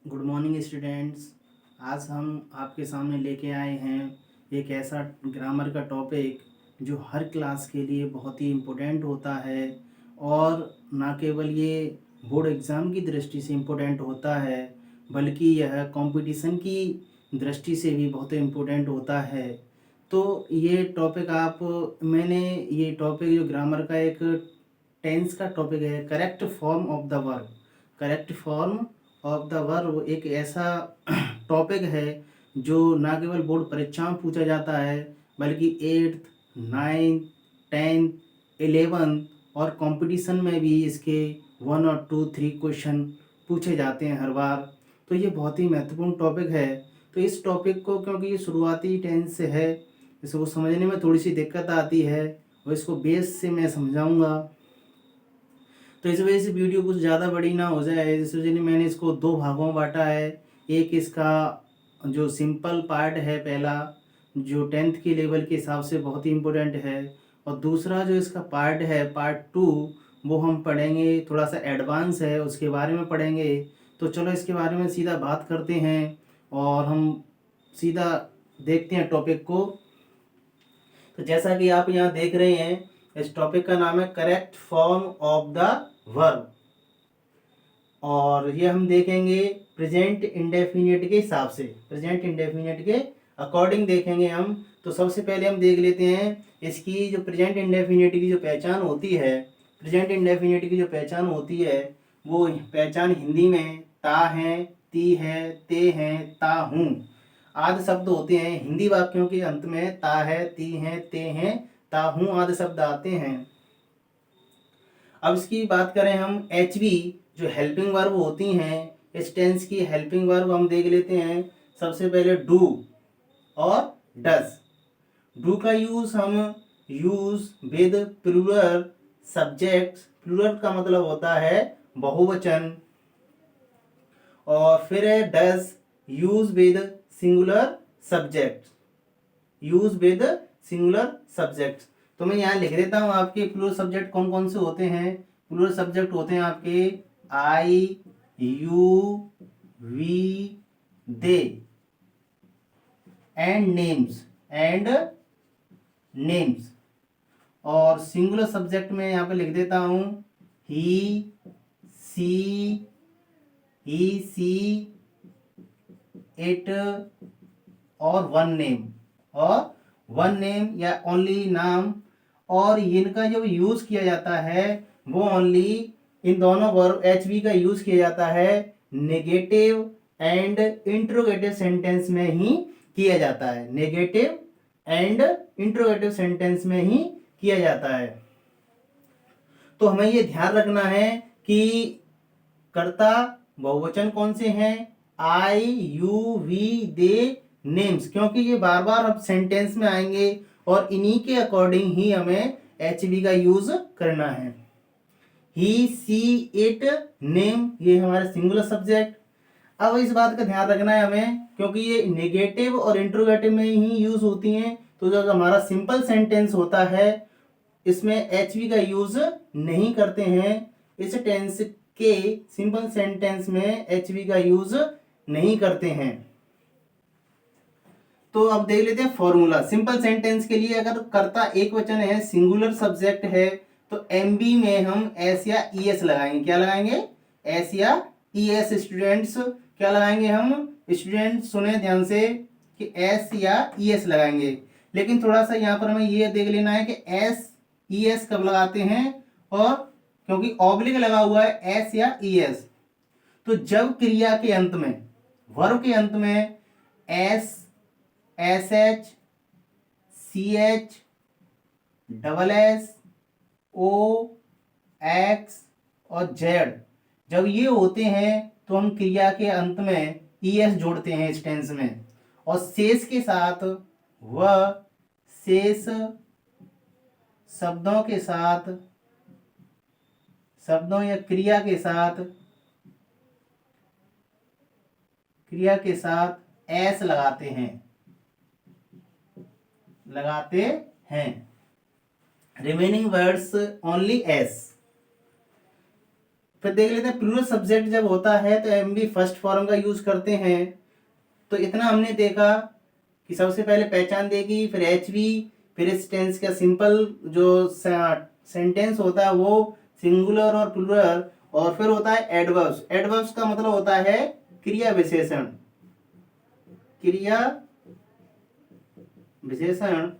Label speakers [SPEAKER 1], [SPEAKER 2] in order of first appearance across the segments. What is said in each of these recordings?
[SPEAKER 1] Good morning students. आज हम आपके सामने लेके आए हैं एक ऐसा ग्रामर का टॉपिक जो हर क्लास के लिए बहुत ही इम्पोर्टेंट होता है और ना केवल ये बोर्ड एग्ज़ाम की दृष्टि से इम्पोर्टेंट होता है बल्कि यह कंपटीशन की दृष्टि से भी बहुत इम्पोर्टेंट होता है। तो ये टॉपिक मैंने ये टॉपिक जो ग्रामर का एक टेंस का टॉपिक है, correct form of the verb. Correct form of the verb एक ऐसा टॉपिक है जो ना केवल बोर्ड परीक्षा में पूछा जाता है बल्कि 8th 9th 10th 11th और कंपटीशन में भी इसके 1 और 2 3 क्वेश्चन पूछे जाते हैं हर बार। तो ये बहुत ही महत्वपूर्ण टॉपिक है। तो इस टॉपिक को क्योंकि ये शुरुआती टेंस से है, इसको समझने में थोड़ी सी दिक्कत आती है और इसको बेस से मैं समझाऊंगा। तो इस वजह से वीडियो कुछ ज़्यादा बड़ी ना हो जाए, इस वजह से मैंने इसको 2 भागों में बांटा है। एक इसका जो सिंपल पार्ट है पहला, जो 10th के लेवल के हिसाब से बहुत ही इम्पोर्टेंट है, और दूसरा जो इसका पार्ट है पार्ट 2, वो हम पढ़ेंगे, थोड़ा सा एडवांस है, उसके बारे में पढ़ेंगे। तो चलो इसके बारे में सीधा बात करते हैं और हम सीधा देखते हैं टॉपिक को। तो जैसा कि आप यहाँ देख रहे हैं, इस टॉपिक का नाम है correct form of the verb, और ये हम देखेंगे प्रेजेंट इंडेफिनिट के हिसाब से, प्रेजेंट इंडेफिनिट के अकॉर्डिंग देखेंगे हम। तो सबसे पहले हम देख लेते हैं इसकी जो प्रेजेंट इंडेफिनिट की जो पहचान होती है। प्रेजेंट इंडेफिनिट की जो पहचान होती है वो पहचान हिंदी में ता है, ती है, ते हैं, ता हूँ आदि शब्द होते हैं। हिंदी वाक्यों के अंत में ता है, ती है, ते हैं, ता हूँ आदि शब्द आते हैं। अब इसकी बात करें हम, एच बी जो हेल्पिंग वर्ब होती हैं, इस टेंस की हेल्पिंग वर्ब हम देख लेते हैं। सबसे पहले डू और डस। डू का यूज हम use with plural subjects, plural का मतलब होता है बहुवचन, और फिर है does use with singular subject, use with singular subject. तो मैं यहाँ लिख देता हूँ आपके प्लूरल सब्जेक्ट कौन कौन से होते हैं। प्लूरल सब्जेक्ट होते हैं आपके I, you, we, they and names. और सिंगुलर सब्जेक्ट में यहाँ पे लिख देता हूँ ही, सी, इट और वन नेम या ओनली नाम। और इनका जो यूज किया जाता है वो ओनली इन दोनों वर्ब एच बी का यूज किया जाता है नेगेटिव एंड इंट्रोगेटिव सेंटेंस में ही किया जाता है। नेगेटिव एंड इंट्रोगेटिव सेंटेंस में ही किया जाता है। तो हमें ये ध्यान रखना है कि कर्ता बहुवचन कौन से हैं, आई, यू, वी, दे, नेम्स, क्योंकि ये बार बार अब सेंटेंस में आएंगे और इन्हीं के अकॉर्डिंग ही हमें एच बी का यूज करना है। ही, सी, इट, नेम, ये हमारे सिंगुलर सब्जेक्ट। अब इस बात का ध्यान रखना है हमें, क्योंकि ये नेगेटिव और इंट्रोगेटिव में ही यूज होती हैं। तो जो हमारा सिंपल सेंटेंस होता है इसमें एच बी का यूज नहीं करते हैं। इस टेंस के सिंपल सेंटेंस में एच बी का यूज नहीं करते हैं। तो अब देख लेते हैं फॉर्मूला। सिंपल सेंटेंस के लिए अगर कर्ता एक वचन है, सिंगुलर सब्जेक्ट है, तो एमबी में हम एस या ईएस लगाएंगे। क्या लगाएंगे? एस या ईएस। स्टूडेंट्स क्या लगाएंगे हम? स्टूडेंट सुने ध्यान से कि एस या ईएस लगाएंगे। लेकिन थोड़ा सा यहाँ पर हमें ये देख लेना है कि एस ईएस कब लगाते हैं, और क्योंकि ऑब्लिक लगा हुआ है एस या ईएस, तो जब क्रिया के अंत में, वर्ब के अंत में S, S H, C H, double S, O, X और जेड जब ये होते हैं तो हम क्रिया के अंत में ईएस जोड़ते हैं इस टेंस में। और शेष के साथ वह शेष शब्दों के साथ, शब्दों या क्रिया के साथ एस लगाते हैं। Remaining words only S. फिर देख लेते हैं प्लूरल सब्जेक्ट जब होता है तो एम बी फर्स्ट फॉर्म का यूज करते हैं। तो इतना हमने देखा कि सबसे पहले पहचान देगी, फिर एच वी, फिर इस टेंस का सिंपल जो सेंटेंस होता है वो सिंगुलर और प्लूरल, और फिर होता है एडवर्ब्स। एडवर्ब्स का मतलब होता है क्रिया विशेषण। क्रिया विशेषण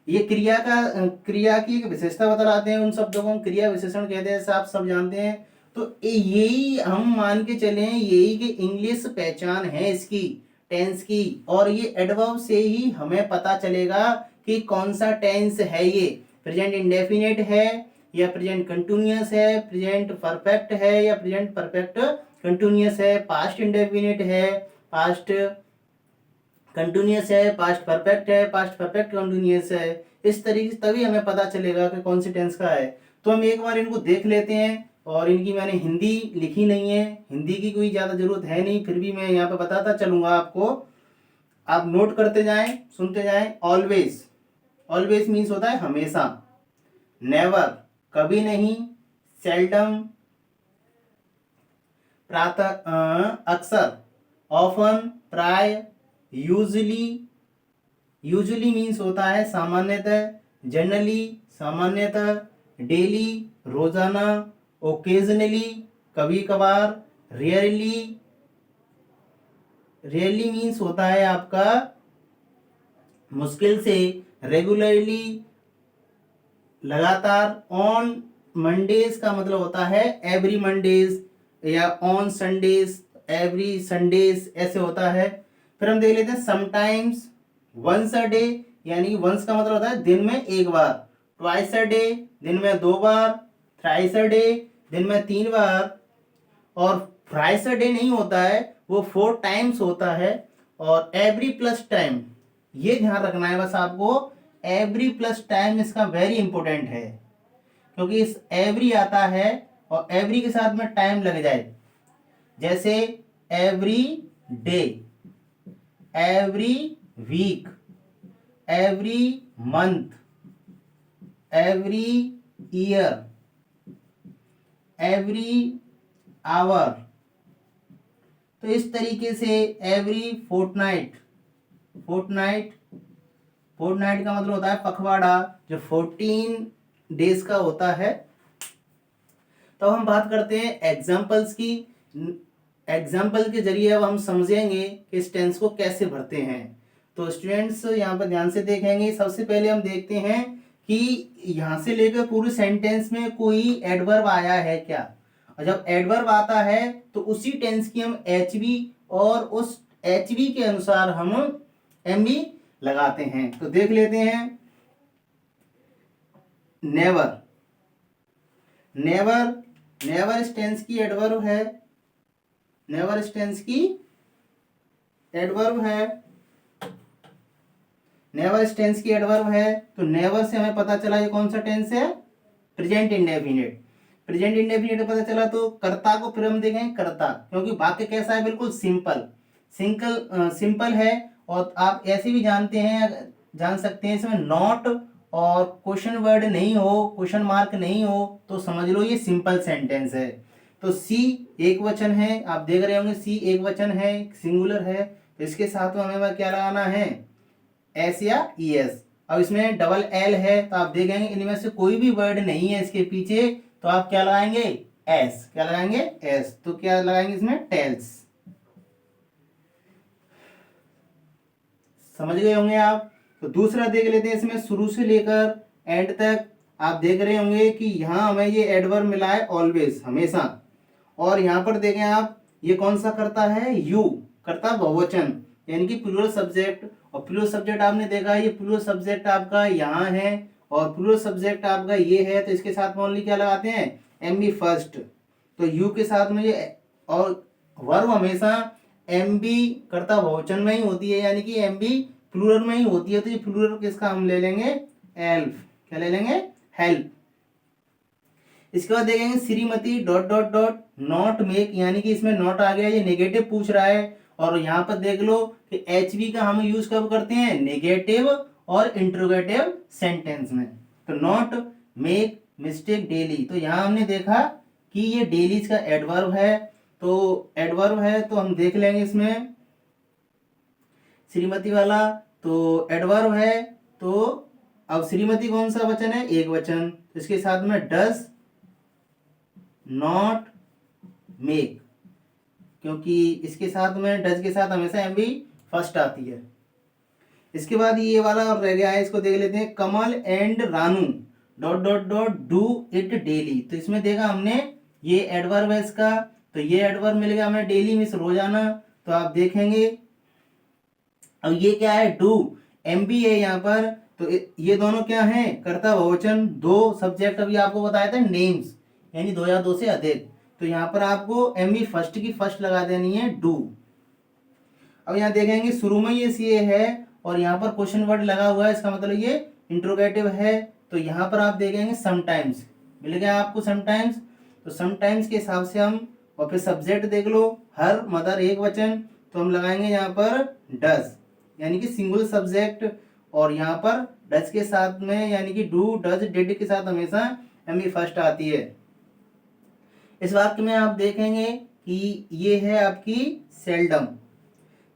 [SPEAKER 1] ये क्रिया की एक विशेषता बतलाते हैं, उन शब्दों को हम क्रिया विशेषण कहते हैं, आप सब जानते हैं। तो यही हम मान के चले, यही कि इंग्लिश पहचान है इसकी टेंस की, और ये एडवर्ब से ही हमें पता चलेगा कि कौन सा टेंस है, ये प्रेजेंट इंडेफिनिट है या प्रेजेंट कंटिन्यूअस है, प्रेजेंट परफेक्ट है या प्रेजेंट परफेक्ट कंटिन्यूअस है, पास्ट इंडेफिनिट है, पास्ट कंटिन्यूअस है, पास्ट परफेक्ट है, पास्ट परफेक्ट कंटिन्यूअस है। इस तरीके से तभी हमें पता चलेगा कि कौन सी टेंस का है। तो हम एक बार इनको देख लेते हैं, और इनकी मैंने हिंदी लिखी नहीं है, हिंदी की कोई ज़्यादा जरूरत है नहीं, फिर भी मैं यहाँ पे बताता चलूंगा आपको, आप नोट करते जाएं, सुनते जाएं। ऑलवेज, ऑलवेज मीन्स होता है हमेशा। नेवर कभी नहीं, सेल्डम प्रातः अक्सर, ऑफन प्राय, यूजुअली, यूजुअली मीन्स होता है सामान्यतः, जनरली सामान्यतः, डेली रोजाना, ओकेजनली कभी कभार, रेयरली, रेयरली मीन्स होता है आपका मुश्किल से, रेगुलरली लगातार, ऑन मंडेज का मतलब होता है एवरी मंडेज, या ऑन संडेज एवरी संडेज, ऐसे होता है। फिर हम देख लेते हैं समटाइम्स, वंस अ डे, यानी वंस का मतलब होता है दिन में एक बार, ट्वाइस अ डे दिन में 2 बार, थ्राइस अ डे दिन में 3 बार, और थ्राइस अ डे नहीं होता है, वो 4 टाइम्स होता है। और एवरी प्लस टाइम, ये ध्यान रखना है बस आपको, एवरी प्लस टाइम इसका वेरी इंपॉर्टेंट है, क्योंकि इस एवरी आता है और एवरी के साथ में टाइम लग जाए, जैसे every day, every week, every month, every year, every hour. तो इस तरीके से एवरी फोर्टनाइट, फोर्टनाइट, फोर्टनाइट का मतलब होता है पखवाड़ा, जो 14 डेज का होता है। तो हम बात करते हैं एग्जाम्पल्स की। एग्जाम्पल के जरिए अब हम समझेंगे कि इस टेंस को कैसे भरते हैं। तो स्टूडेंट्स यहाँ पर ध्यान से देखेंगे। सबसे पहले हम देखते हैं कि यहाँ से लेकर पूरे सेंटेंस में कोई एडवर्ब आया है क्या, और जब एडवर्ब आता है तो उसी टेंस की हम एच बी, और उस एच बी के अनुसार हम एम बी लगाते हैं। तो देख लेते हैं। नेवर, नेवर, नेवर इस टेंस की एडवर्ब है, नेवर इस टेंस की एडवर्ब है, नेवर इस टेंस की एडवर्ब है। तो नेवर से हमें पता चला ये कौन सा टेंस है, प्रेजेंट इंडेफिनिट। प्रेजेंट इंडेफिनिट पता चला, तो कर्ता को फिर हम देखेंगे कर्ता, क्योंकि वाक्य कैसा है, बिल्कुल सिंपल, सिंपल है। और आप ऐसे भी जानते हैं, जान सकते हैं इसमें नॉट और क्वेश्चन वर्ड नहीं हो, क्वेश्चन मार्क नहीं हो, तो समझ लो ये सिंपल सेंटेंस है। तो सी एक वचन है, आप देख रहे होंगे सी एक वचन है, सिंगुलर है, तो इसके साथ में हमें क्या लगाना है, एस या ई एस। अब इसमें डबल एल है, तो आप देखेंगे इनमें से कोई भी वर्ड नहीं है इसके पीछे, तो आप क्या लगाएंगे, एस, क्या लगाएंगे, एस। तो क्या लगाएंगे इसमें, टेल्स। समझ गए होंगे आप। तो दूसरा देख लेते हैं, इसमें शुरू से लेकर एंड तक आप देख रहे होंगे कि यहाँ हमें ये एडवर्ब मिला है ऑलवेज, हमेशा। और यहाँ पर देखें आप, ये कौन सा करता है, यू, करता बहुवचन, यानी कि प्लूरल सब्जेक्ट। और प्लूरल सब्जेक्ट आपने देखा है, ये प्लूरल सब्जेक्ट आपका यहाँ है और प्लूरल सब्जेक्ट आपका ये है, तो इसके साथ में ओनली क्या लगाते हैं, एम बी फर्स्ट। तो यू के साथ में ये, और वर्ब हमेशा एम बी कर्ता बहुवचन में ही होती है, यानी कि एम बी प्लूरल में ही होती है। तो ये प्लूरल किसका हम ले लेंगे, एल्फ, क्या ले लेंगे, हेल्प। इसके बाद देखेंगे Shrimati dot dot dot not make, यानी कि इसमें नॉट आ गया, ये नेगेटिव पूछ रहा है। और यहाँ पर देख लो कि एच बी का हम यूज कब करते हैं, नेगेटिव और इंट्रोगेटिव सेंटेंस में। तो नॉट मेक मिस्टेक डेली, तो यहाँ हमने देखा कि ये डेलीज का एडवर्ब है। तो एडवर्ब है तो हम देख लेंगे इसमें श्रीमती वाला, तो एडवर्ब है तो अब श्रीमती कौन सा वचन है, एक वचन, इसके साथ में डज नॉट मेक, क्योंकि इसके साथ में डज के साथ हमेशा एम बी फर्स्ट आती है। इसके बाद ये वाला और रह गया है, इसको देख लेते हैं। Kamal and Ranu dot dot dot do it daily. तो इसमें देखा हमने ये एडवर्ब है इसका, तो ये एडवर्ब मिल गया हमें डेली मीन्स रोजाना। तो आप देखेंगे अब ये क्या है, डू, एम बी है यहाँ पर। तो ये दोनों क्या हैं, कर्ता बहुवचन, दो सब्जेक्ट अभी आपको बताया था नेम्स, यानी दो या दो से अधिक। तो यहाँ पर आपको एम बी फर्स्ट की फर्स्ट लगा देनी है, डू। अब यहाँ देखेंगे शुरू में ये सी है और यहाँ पर क्वेश्चन वर्ड लगा हुआ है, इसका मतलब ये इंट्रोगेटिव है। तो यहाँ पर आप देखेंगे समटाइम्स मिल गया आपको समटाइम्स। तो समटाइम्स के हिसाब से हम, और फिर सब्जेक्ट देख लो, हर, मदर एक वचन, तो हम लगाएंगे यहाँ पर डज, यानी कि सिंगल सब्जेक्ट। और यहाँ पर डज के साथ में यानी कि डू डज डिड के साथ हमेशा एम ई फर्स्ट आती है। इस वाक्य में आप देखेंगे कि ये है आपकी सेल्डम।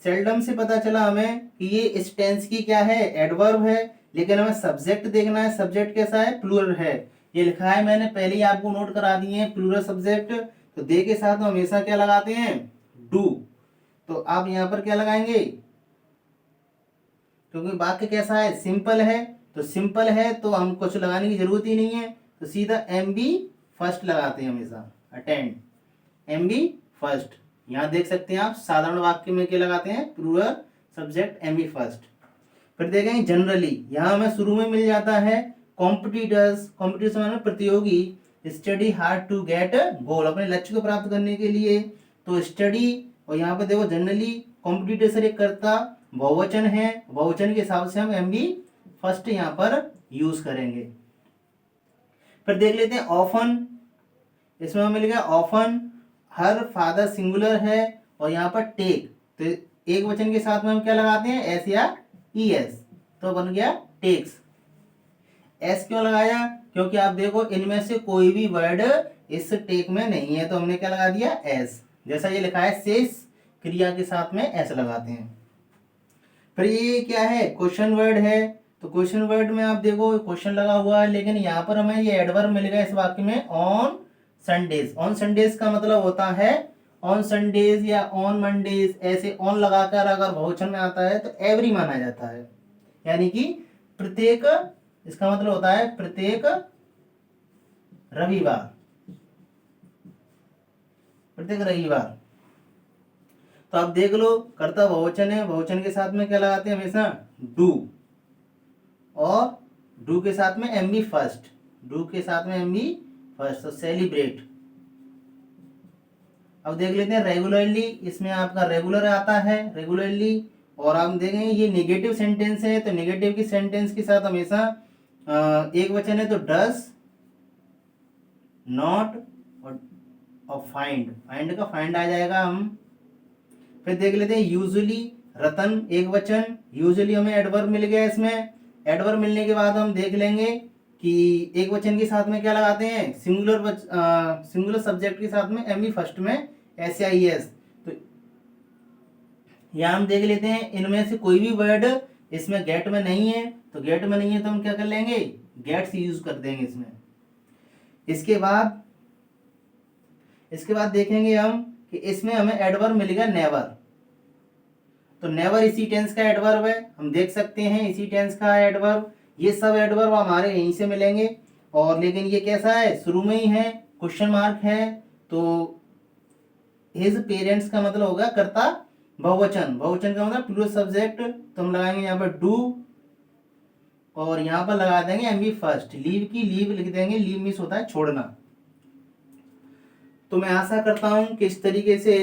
[SPEAKER 1] सेल्डम से पता चला हमें कि ये इस टेंस की क्या है, एडवर्ब है, लेकिन हमें सब्जेक्ट देखना है। सब्जेक्ट कैसा है, प्लूरल है। ये लिखा है मैंने पहले ही आपको नोट करा दिए हैं, प्लूरल सब्जेक्ट। तो दे के साथ हम हमेशा क्या लगाते हैं, डू। तो आप यहाँ पर क्या लगाएंगे, क्योंकि वाक्य कैसा है, सिंपल है। तो सिंपल है तो हम कुछ लगाने की जरूरत ही नहीं है, तो सीधा एम बी फर्स्ट लगाते हैं हमेशा। Attend, M B first. यहाँ देख सकते हैं आप साधारण वाक्य में क्या लगाते हैं, plural subject M B first. फिर देखेंगे जनरली, यहाँ हमें शुरू में मिल जाता है कॉम्पिटिटर्स। कॉम्पिटिटर्स माने प्रतियोगी, स्टडी हार्ड टू गेट गोल, अपने लक्ष्य को प्राप्त करने के लिए। तो स्टडी, और यहाँ पे देखो जनरली कॉम्पिटिटर एक कर्ता बहुवचन है, बहुवचन के हिसाब से हम एम बी फर्स्ट यहाँ पर यूज करेंगे। फिर देख लेते हैं ऑफन। इसमें हमें मिल गया ऑफन, हर फादर सिंगुलर है, और यहाँ पर टेक, तो एक वचन के साथ में हम क्या लगाते हैं, एस या ई एस, तो बन गया टेक्स। एस क्यों लगाया, क्योंकि आप देखो इनमें से कोई भी वर्ड इस टेक में नहीं है, तो हमने क्या लगा दिया, एस। जैसा ये लिखा है शेष क्रिया के साथ में एस लगाते हैं। फिर ये क्या है, क्वेश्चन वर्ड है। तो क्वेश्चन वर्ड में आप देखो क्वेश्चन लगा हुआ है, लेकिन यहाँ पर हमें ये एडवर्ब मिल गया इस वाक्य में, ऑन संडेज। ऑन संडेज का मतलब होता है ऑन संडेज या ऑन मंडेज, ऐसे ऑन लगाकर अगर बहुवचन में आता है तो एवरी माना जाता है, यानी कि प्रत्येक, इसका मतलब होता है प्रत्येक रविवार, प्रत्येक रविवार। तो आप देख लो कर्ता बहुवचन है, बहुवचन के साथ में क्या लगाते हैं हमेशा, डू, और डू के साथ में एम बी फर्स्ट, डू के साथ में एम बी फर्स्ट। तो सेलिब्रेट। अब देख लेते हैं रेगुलरली, इसमें आपका रेगुलर आता है, रेगुलरली। और आप देखेंगे ये नेगेटिव सेंटेंस है, तो नेगेटिव की सेंटेंस के साथ हमेशा एक वचन है तो डस नॉट, और फाइंड, फाइंड का फाइंड आ जाएगा हम। फिर देख लेते हैं यूजुअली, रतन एक वचन, यूजुअली हमें एडवर्ब मिल गया इसमें। एडवर्ब मिलने के बाद हम देख लेंगे कि एक वचन के साथ में क्या लगाते हैं, सिंगुलर सब्जेक्ट के साथ में एम ई फर्स्ट में एस या ई एस। तो यहाँ हम देख लेते हैं इनमें से कोई भी वर्ड इसमें गेट में नहीं है, तो गेट में नहीं है तो हम क्या कर लेंगे, गेट से यूज कर देंगे इसमें। इसके बाद देखेंगे हम कि इसमें हमें एडवर्ब मिलेगा नेवर। तो नेवर इसी टेंस का एडवर्ब है, हम देख सकते हैं इसी टेंस का एडवर्ब। ये सब एडवर्ब हमारे यहीं से मिलेंगे, और लेकिन ये कैसा है, शुरू में ही है, क्वेश्चन मार्क है। तो हिज पेरेंट्स का मतलब होगा कर्ता बहुवचन, बहुवचन का मतलब प्लूरल सब्जेक्ट, तो हम लगाएंगे यहाँ पर डू, और यहाँ पर लगा देंगे एम बी फर्स्ट। लीव की लीव लिख देंगे, लीव मीन्स होता है छोड़ना। तो मैं आशा करता हूँ कि इस तरीके से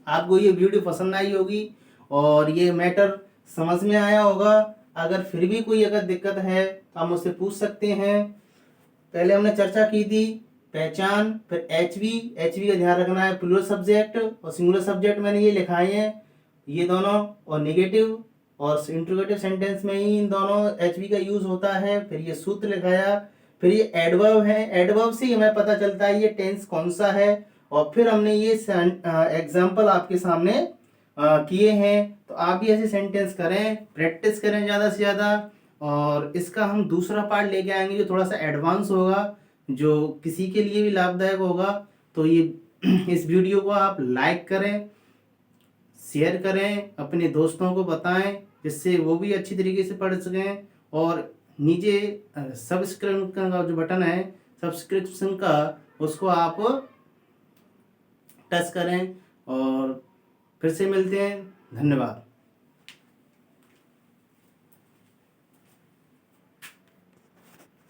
[SPEAKER 1] आपको ये वीडियो पसंद आई होगी और ये मैटर समझ में आया होगा। अगर फिर भी कोई अगर दिक्कत है तो आप मुझसे पूछ सकते हैं। पहले हमने चर्चा की थी पहचान, फिर एचवी का ध्यान रखना है, प्लूरल सब्जेक्ट और सिंगुलर सब्जेक्ट मैंने ये लिखाए हैं ये दोनों, और नेगेटिव और इंट्रोगेटिव सेंटेंस में ही इन दोनों एचवी का यूज होता है। फिर ये सूत्र लिखाया, फिर ये एडवर्ब है, एडवर्ब से ही हमें पता चलता है ये टेंस कौन सा है। और फिर हमने ये एग्जाम्पल आपके सामने किए हैं। तो आप भी ऐसे सेंटेंस करें, प्रैक्टिस करें ज़्यादा से ज़्यादा। और इसका हम दूसरा पार्ट लेके आएंगे जो थोड़ा सा एडवांस होगा, जो किसी के लिए भी लाभदायक होगा। तो ये इस वीडियो को आप लाइक करें, शेयर करें, अपने दोस्तों को बताएं, जिससे वो भी अच्छी तरीके से पढ़ सकें। और नीचे सब्सक्राइब का जो बटन है सब्सक्रिप्शन का, उसको आप टच करें। और फिर से मिलते हैं, धन्यवाद।